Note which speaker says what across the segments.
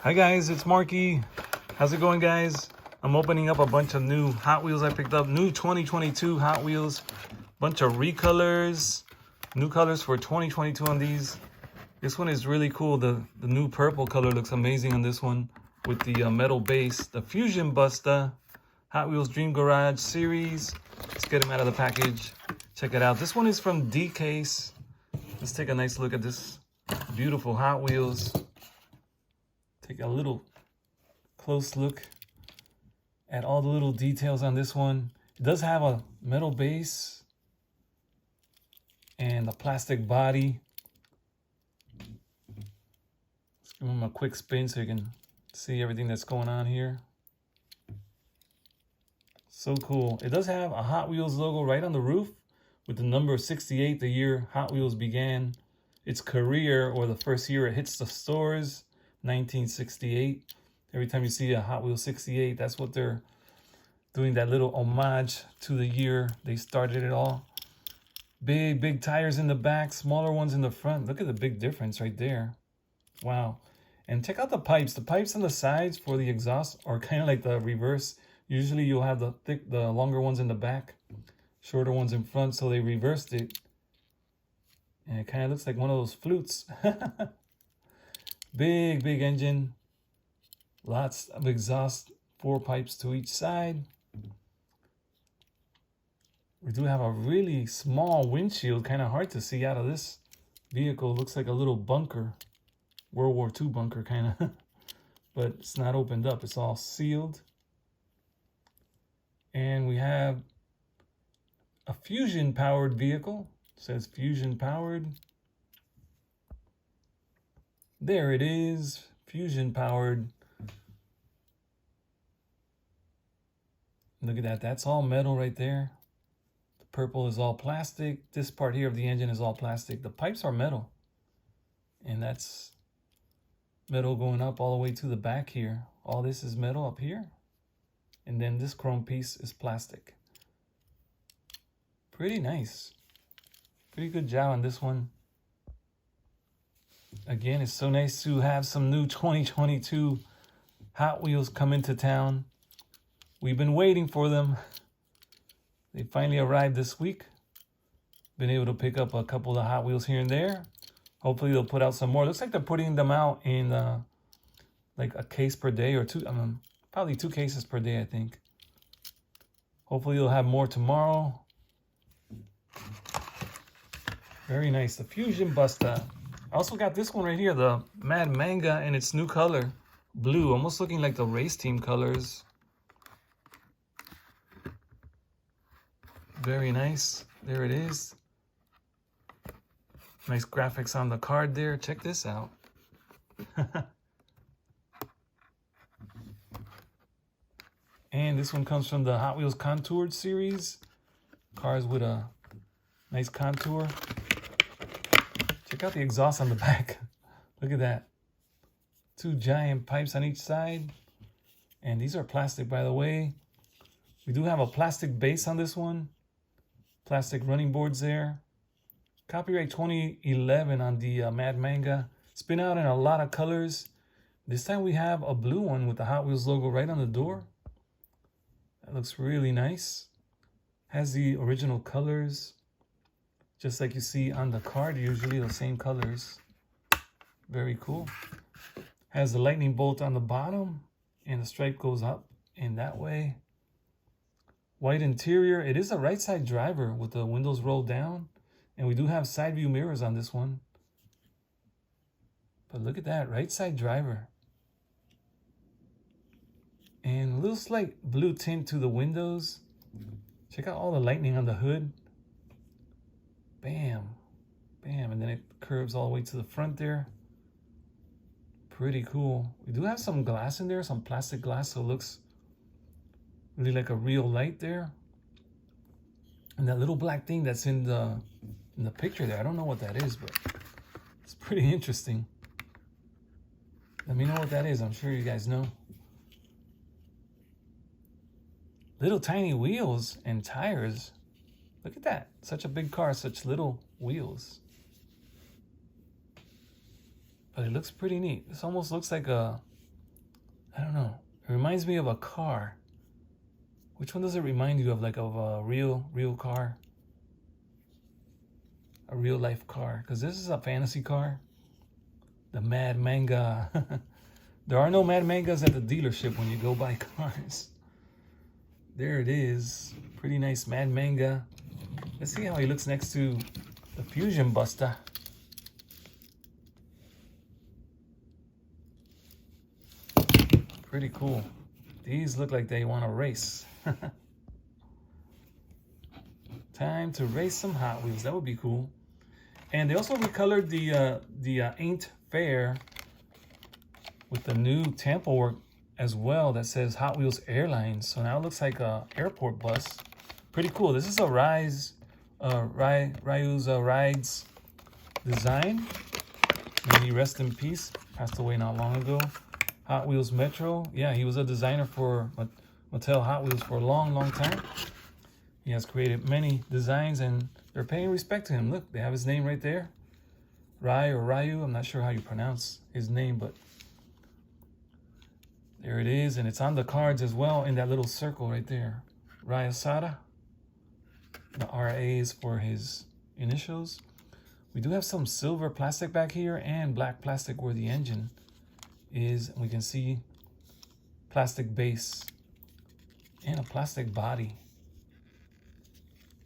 Speaker 1: Hi guys, it's Marky. How's it going, guys? I'm opening up a bunch of new Hot Wheels I picked up. New 2022 Hot Wheels. Bunch of recolors. New colors for 2022 on these. This one is really cool. The new purple color looks amazing on this one with the metal base. The Fusion Busta Hot Wheels Dream Garage series. Let's get them out of the package. Check it out. This one is from diecast. Let's take a nice look at this beautiful Hot Wheels. Take a little close look at all the little details on this one. It does have a metal base and a plastic body. Let's give them a quick spin so you can see everything that's going on here. So cool. It does have a Hot Wheels logo right on the roof with the number 68, the year Hot Wheels began its career, or the first year it hits the stores, 1968. Every time you see a Hot Wheels 68, that's what they're doing, that little homage to the year they started it all. Big tires in the back, smaller ones in the front. Look at the big difference right there. Wow. And check out the pipes. The pipes on the sides for the exhaust are kind of like the reverse. Usually you'll have the longer ones in the back, shorter ones in front, so they reversed it. And it kind of looks like one of those flutes. Big engine. Lots of exhaust, 4 pipes to each side. We do have a really small windshield, kind of hard to see out of this vehicle. Looks like a little bunker, World War II bunker kind of. But it's not opened up, it's all sealed. And we have a fusion powered vehicle. It says fusion powered. There it is, fusion powered. Look at that, that's all metal right there. The purple is all plastic. This part here of the engine is all plastic. The pipes are metal. And that's metal going up all the way to the back here. All this is metal up here. And then this chrome piece is plastic. Pretty nice. Pretty good job on this one. Again, it's so nice to have some new 2022 Hot Wheels come into town. We've been waiting for them. They finally arrived this week. Been able to pick up a couple of Hot Wheels here and there. Hopefully they'll put out some more. Looks like they're putting them out in like a case per day or two. Probably 2 cases per day, I think. Hopefully they'll have more tomorrow. Very nice. The Fusion Busta. I also got this one right here, the Manga in its new color. Blue, almost looking like the race team colors. Very nice. There it is. Nice graphics on the card there. Check this out. And this one comes from the Hot Wheels Contoured series. Cars with a nice contour. Check out the exhaust on the back. Look at that. 2 giant pipes on each side. And these are plastic, by the way. We do have a plastic base on this one. Plastic running boards there. Copyright 2011 on the Manga. It's been out in a lot of colors. This time we have a blue one with the Hot Wheels logo right on the door. That looks really nice. Has the original colors, just like you see on the card, usually the same colors. Very cool. Has the lightning bolt on the bottom, and the stripe goes up in that way. White interior. It is a right side driver with the windows rolled down. And we do have side view mirrors on this one. But look at that, right side driver. And a little slight blue tint to the windows. Check out all the lightning on the hood. Bam, bam, and then it curves all the way to the front there. Pretty cool. We do have some glass in there, some plastic glass, so it looks really like a real light there. And that little black thing that's in the picture there, I don't know what that is, but it's pretty interesting. Let me know what that is. I'm sure you guys know. Little tiny wheels and tires. Look at that. Such a big car, such little wheels. But it looks pretty neat. This almost looks like a I don't know. It reminds me of a car. Which one does it remind you of? Like of a real car? A real life car. Because this is a fantasy car. The Mad Manga. There are no Mad Mangas at the dealership when you go buy cars. There it is. Pretty nice Mad Manga. Let's see how he looks next to the Fusion Buster. Pretty cool. These look like they want to race. Time to race some Hot Wheels. That would be cool. And they also recolored the Ain't Fair with the new Tampa work as well that says Hot Wheels Airlines. So now it looks like a airport bus. Pretty cool. This is a Ryu's Rides design. May he rest in peace. Passed away not long ago. Hot Wheels Metro. Yeah, he was a designer for Mattel Hot Wheels for a long time. He has created many designs and they're paying respect to him. Look, they have his name right there. Ryu. I'm not sure how you pronounce his name, but there it is. And it's on the cards as well in that little circle right there. Ryu Sada. The RA is for his initials. We do have some silver plastic back here and black plastic where the engine is. We can see plastic base and a plastic body.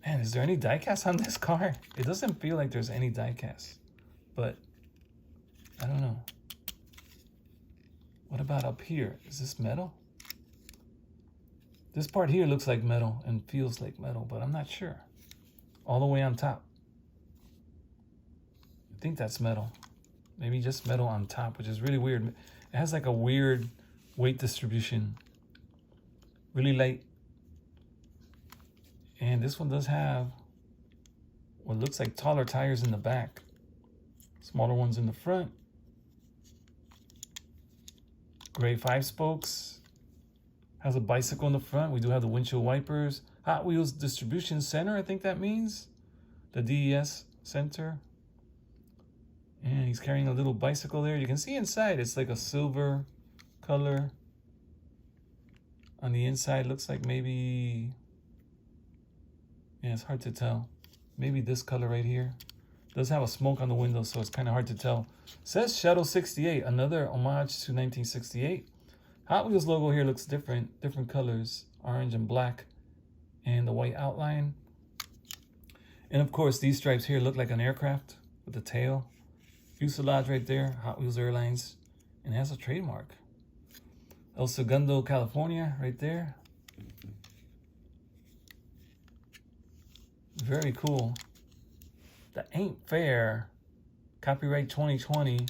Speaker 1: Man, is there any diecast on this car? It doesn't feel like there's any diecast, but I don't know. What about up here? Is this metal? This part here looks like metal and feels like metal, but I'm not sure. All the way on top. I think that's metal. Maybe just metal on top, which is really weird. It has like a weird weight distribution. Really light. And this one does have what looks like taller tires in the back. Smaller ones in the front. Gray 5 spokes. Has a bicycle in the front. We do have the windshield wipers. Hot Wheels Distribution Center, I think that means. The DES Center. And he's carrying a little bicycle there. You can see inside, it's like a silver color. On the inside, looks like maybe... Yeah, it's hard to tell. Maybe this color right here. Does have a smoke on the window, so it's kind of hard to tell. Says Shadow 68, another homage to 1968. Hot Wheels logo here looks different colors, orange and black, and the white outline. And of course, these stripes here look like an aircraft with the tail. Fuselage right there, Hot Wheels Airlines, and it has a trademark. El Segundo, California, right there. Very cool. The Ain't Fair, copyright 2020.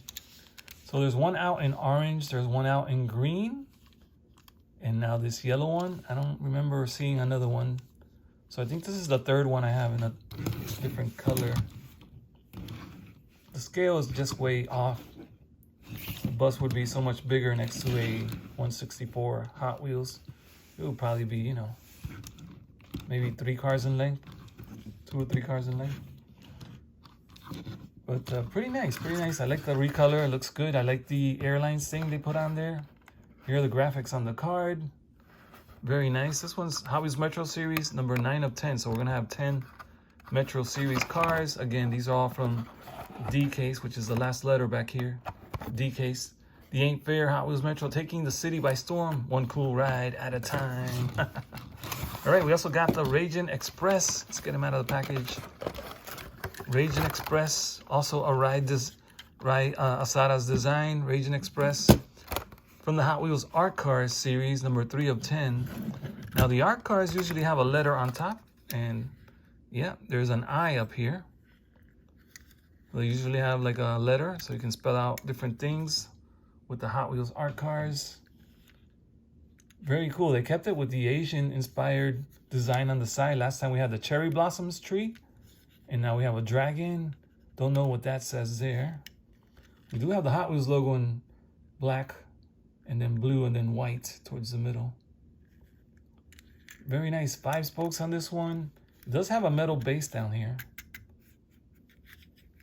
Speaker 1: So there's one out in orange, there's one out in green, and now this yellow one. I don't remember seeing another one. So I think this is the third one I have in a different color. The scale is just way off. The bus would be so much bigger next to a 164 Hot Wheels. It would probably be, you know, maybe 3 cars in length. 2 or 3 cars in length. But pretty nice, pretty nice. I like the recolor, it looks good. I like the airlines thing they put on there. Here are the graphics on the card. Very nice. This one's Hot Wheels Metro Series, number 9 of 10. So we're gonna have 10 Metro Series cars. Again, these are all from diecast, which is the last letter back here. Diecast. The Ain't Fair Hot Wheels Metro, taking the city by storm, one cool ride at a time. All right, we also got the Ragin Express. Let's get him out of the package. Ragin Express, also a Asada's design. Ragin Express from the Hot Wheels Art Cars series, number 3 of 10. Now the art cars usually have a letter on top, and yeah, there's an I up here. They usually have like a letter, so you can spell out different things with the Hot Wheels Art Cars. Very cool. They kept it with the Asian-inspired design on the side. Last time we had the cherry blossoms tree, and now we have a dragon. Don't know what that says there. We do have the Hot Wheels logo in black, and then blue, and then white towards the middle. Very nice. 5 spokes on this one. It does have a metal base down here,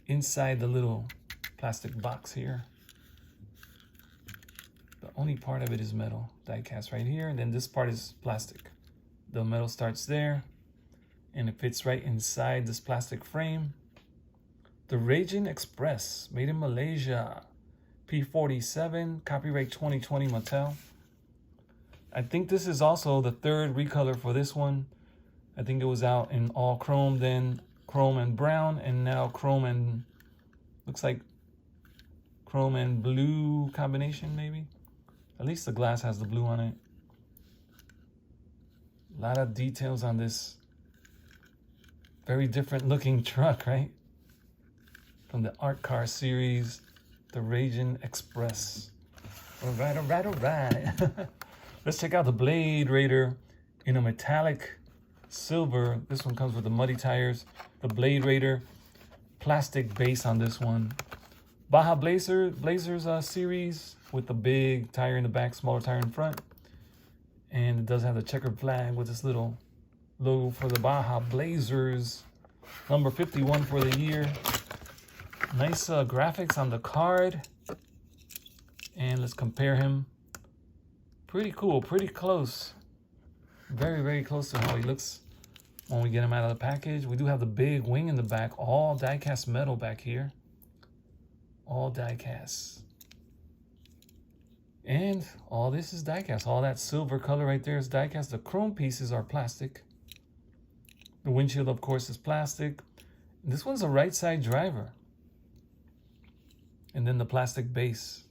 Speaker 1: inside the little plastic box here. The Only part of it is metal. Die cast right here, and then this part is plastic. The metal starts there, and it fits right inside this plastic frame. The Ragin Express, made in Malaysia. P47, copyright 2020 Mattel. I think this is also the third recolor for this one. I think it was out in all chrome, then chrome and brown, and now chrome and, looks like chrome and blue combination maybe. At least the glass has the blue on it. A lot of details on this very different looking truck, right? From the Art Car series, the Ragin Express. All right, all right, all right. Let's check out the Blade Raider in a metallic silver. This one comes with the muddy tires. The Blade Raider, plastic base on this one. Baja Blazers series with the big tire in the back, smaller tire in front. And it does have the checkered flag with this little logo for the Baja Blazers. Number 51 for the year. Nice graphics on the card. And let's compare him. Pretty cool, pretty close. Very, very close to how he looks when we get him out of the package. We do have the big wing in the back, all die-cast metal back here. All die-cast. And all this is die-cast. All that silver color right there is die-cast. The chrome pieces are plastic. The windshield, of course, is plastic. And this one's a right side driver. And then the plastic base.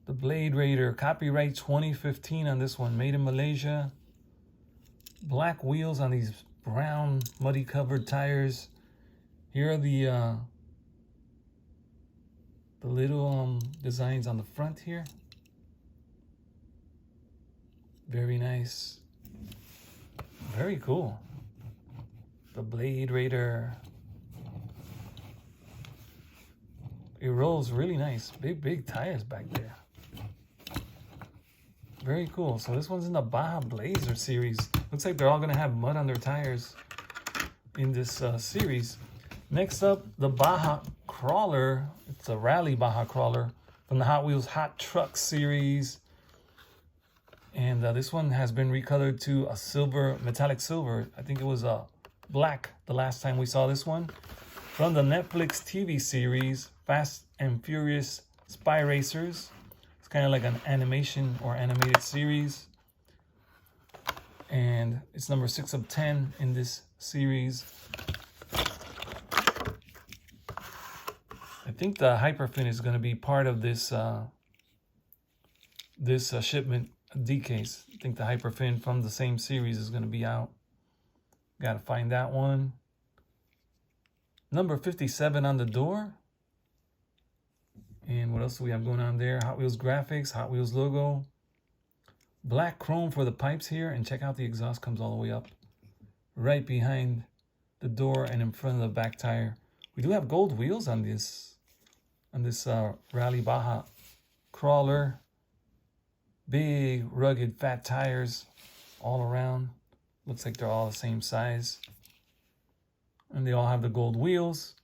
Speaker 1: The Blade Raider, copyright 2015 on this one, made in Malaysia. Black wheels on these brown, muddy covered tires. Here are the little designs on the front here. Very nice. Very cool. The Blade Raider. It rolls really nice. Big, big tires back there. Very cool. So this one's in the Baja Blazer series. Looks like they're all going to have mud on their tires in this series. Next up, the Baja Crawler. It's a rally Baja Crawler from the Hot Wheels Hot Truck series. And this one has been recolored to a silver, metallic silver. I think it was black the last time we saw this one. From the Netflix TV series, Fast and Furious Spy Racers. It's kind of like an animation or animated series. And it's number 6 of 10 in this series. I think the Hyperfin is going to be part of this shipment diecast. I think the Hyperfin from the same series is going to be out. Got to find that one. Number 57 on the door. And what else do we have going on there? Hot Wheels graphics, Hot Wheels logo. Black chrome for the pipes here. And check out the exhaust comes all the way up. Right behind the door and in front of the back tire. We do have gold wheels on this Rally Baja Crawler. Big, rugged, fat tires all around. Looks like they're all the same size. And they all have the gold wheels.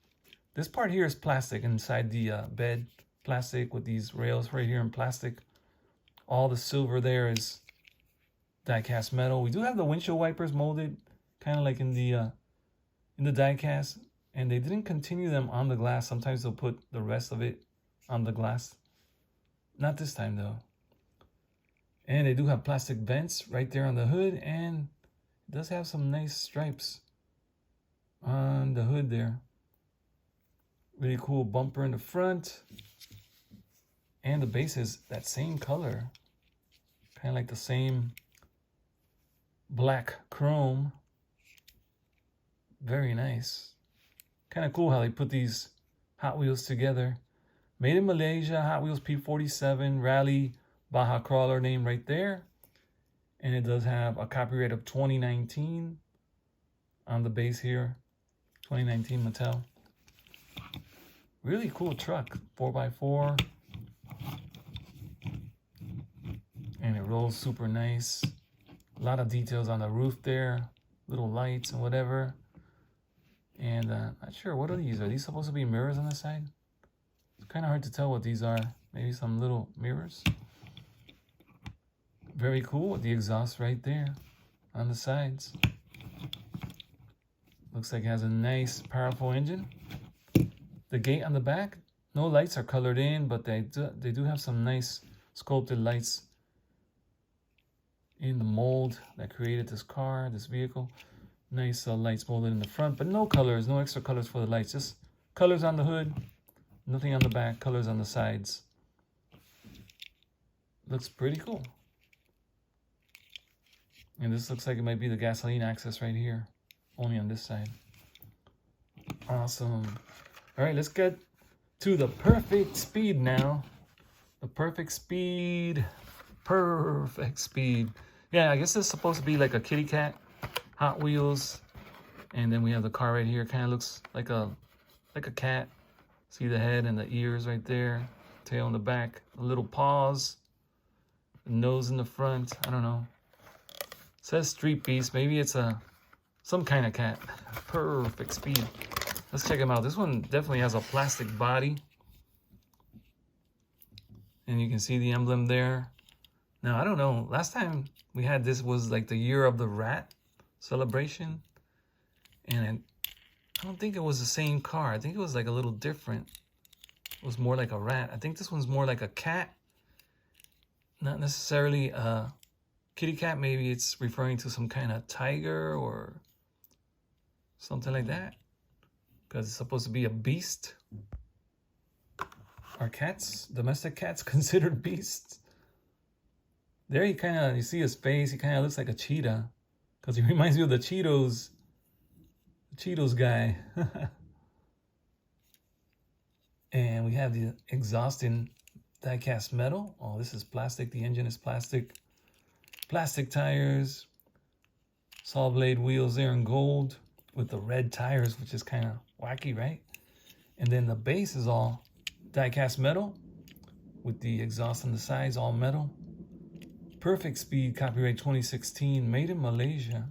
Speaker 1: This part here is plastic inside the bed. Plastic with these rails right here in plastic. All the silver there is die-cast metal. We do have the windshield wipers molded, kind of like in the die-cast. And they didn't continue them on the glass. Sometimes they'll put the rest of it on the glass. Not this time though. And they do have plastic vents right there on the hood. And it does have some nice stripes on the hood there. Really cool bumper in the front. And the base is that same color. Kind of like the same black chrome. Very nice. Kind of cool how they put these Hot Wheels together. Made in Malaysia, Hot Wheels P47, Rally, Baja Crawler name right there. And it does have a copyright of 2019 on the base here. 2019 Mattel. Really cool truck, 4x4. And it rolls super nice. A lot of details on the roof there. Little lights and whatever. And not sure, what are these? Are these supposed to be mirrors on the side? It's kind of hard to tell what these are. Maybe some little mirrors. Very cool with the exhaust right there on the sides. Looks like it has a nice, powerful engine. The gate on the back, no lights are colored in, but they do have some nice sculpted lights in the mold that created this car, this vehicle. Nice lights molded in the front, but no colors, no extra colors for the lights. Just colors on the hood, nothing on the back, colors on the sides. Looks pretty cool. And this looks like it might be the gasoline access right here, only on this side. Awesome. All right, let's get to the perfect speed now. The perfect speed. Perfect speed. Yeah, I guess it's supposed to be like a kitty cat, Hot Wheels. And then we have the car right here. Kind of looks like a cat. See the head and the ears right there. Tail in the back. The little paws. The nose in the front. I don't know. It says Street Beast. Maybe it's some kind of cat. Perfect speed. Let's check them out. This one definitely has a plastic body. And you can see the emblem there. Now, I don't know. Last time we had this was like the Year of the Rat celebration. And I don't think it was the same car. I think it was like a little different. It was more like a rat. I think this one's more like a cat. Not necessarily a kitty cat. Maybe it's referring to some kind of tiger or something like that. Because it's supposed to be a beast. Are cats, domestic cats, considered beasts? There you see his face, he kind of looks like a cheetah. Because he reminds me of the Cheetos guy. And we have the exhaust in die-cast metal. Oh, this is plastic, the engine is plastic. Plastic tires. Saw blade wheels there in gold. With the red tires, which is kind of wacky, right? And then the base is all die-cast metal with the exhaust on the sides, all metal. Perfect speed, copyright 2016, made in Malaysia.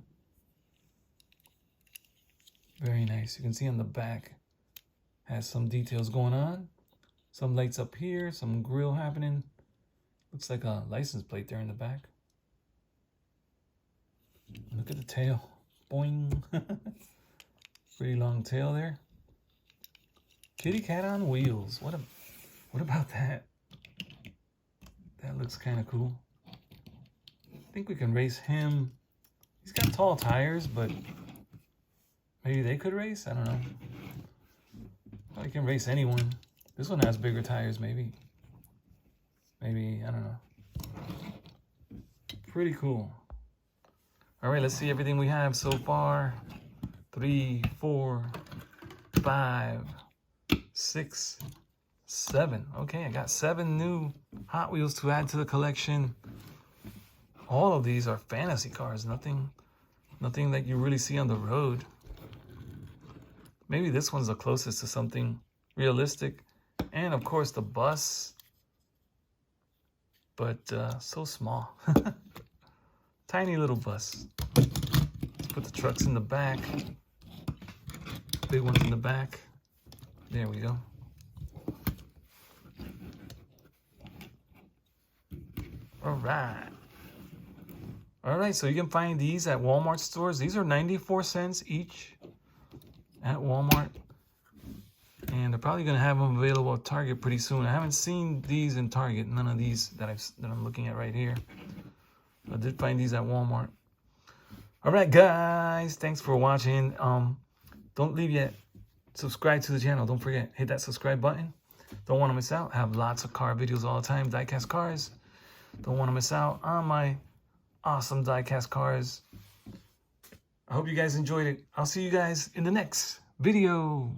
Speaker 1: Very nice. You can see on the back has some details going on. Some lights up here, some grill happening. Looks like a license plate there in the back. Look at the tail. Boing. Pretty long tail there. Kitty cat on wheels. What about that? That looks kind of cool. I think we can race him. He's got tall tires, but maybe they could race? I don't know. Probably can race anyone. This one has bigger tires, maybe. Maybe, I don't know. Pretty cool. All right, let's see everything we have so far. 3, 4, 5, 6, 7. Okay, I got 7 new Hot Wheels to add to the collection. All of these are fantasy cars. Nothing that you really see on the road. Maybe this one's the closest to something realistic. And of course the bus. But so small. Tiny little bus. Let's put the trucks in the back. Big ones in the back. There we go. All right. All right, so you can find these at Walmart stores. These are 94 cents each at Walmart. And they're probably going to have them available at Target pretty soon. I haven't seen these in Target. None of these that I'm looking at right here. I did find these at Walmart. All right, guys. Thanks for watching. Don't leave yet. Subscribe to the channel. Don't forget. Hit that subscribe button. Don't want to miss out. I have lots of car videos all the time. Diecast cars. Don't want to miss out on my awesome diecast cars. I hope you guys enjoyed it. I'll see you guys in the next video.